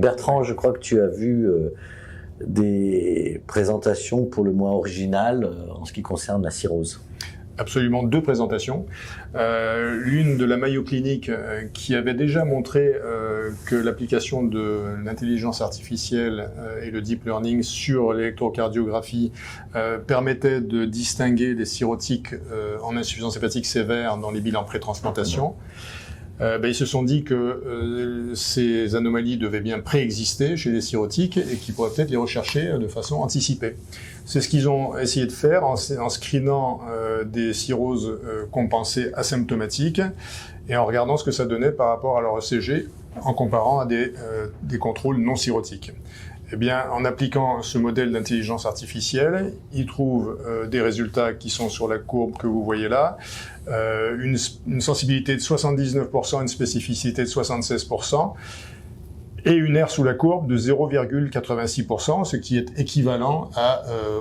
Bertrand, je crois que tu as vu des présentations pour le moins originales en ce qui concerne la cirrhose. Absolument, 2 présentations. L'une de la Mayo Clinic qui avait déjà montré que l'application de l'intelligence artificielle et le deep learning sur l'électrocardiographie permettait de distinguer les cirrhotiques en insuffisance hépatique sévère dans les bilans pré-transplantation. Ils se sont dit que ces anomalies devaient bien préexister chez les cirrhotiques et qu'ils pourraient peut-être les rechercher de façon anticipée. C'est ce qu'ils ont essayé de faire en screenant des cirrhoses compensées asymptomatiques et en regardant ce que ça donnait par rapport à leur ECG en comparant à des contrôles non cirrhotiques. Eh bien, en appliquant ce modèle d'intelligence artificielle, ils trouvent des résultats qui sont sur la courbe que vous voyez là, une sensibilité de 79%, une spécificité de 76%, et une R sous la courbe de 0,86%, ce qui est équivalent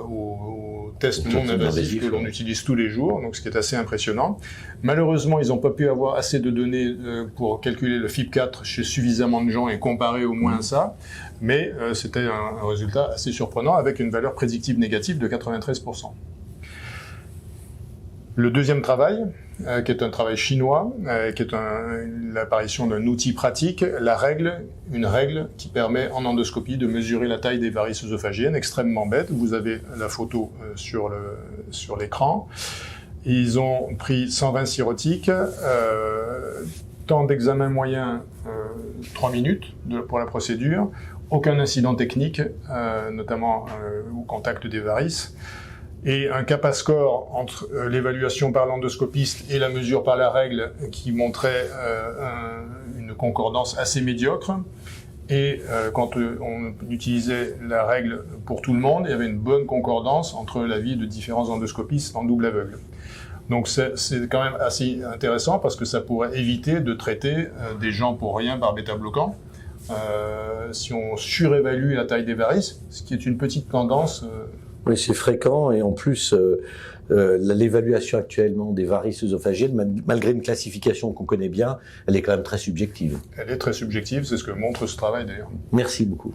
au test non invasif que l'on utilise tous les jours, donc ce qui est assez impressionnant. Malheureusement, ils n'ont pas pu avoir assez de données pour calculer le FIB4 chez suffisamment de gens et comparer au moins ça, mais c'était un résultat assez surprenant avec une valeur prédictive négative de 93%. Le deuxième travail, qui est un travail chinois, qui est l'apparition d'un outil pratique, une règle qui permet en endoscopie de mesurer la taille des varices œsophagiennes, extrêmement bête. Vous avez la photo sur l'écran. Ils ont pris 120 cirrhotiques, temps d'examen moyen 3 minutes pour la procédure, aucun incident technique, notamment au contact des varices, et un kappa score entre l'évaluation par l'endoscopiste et la mesure par la règle qui montrait une concordance assez médiocre. Et quand on utilisait la règle pour tout le monde, il y avait une bonne concordance entre l'avis de différents endoscopistes en double aveugle. Donc c'est quand même assez intéressant parce que ça pourrait éviter de traiter des gens pour rien par bêta-bloquant. Si on surévalue la taille des varices, ce qui est une petite tendance. Oui, c'est fréquent et en plus, l'évaluation actuellement des varices œsophagiennes, malgré une classification qu'on connaît bien, elle est quand même très subjective. Elle est très subjective, c'est ce que montre ce travail d'ailleurs. Merci beaucoup.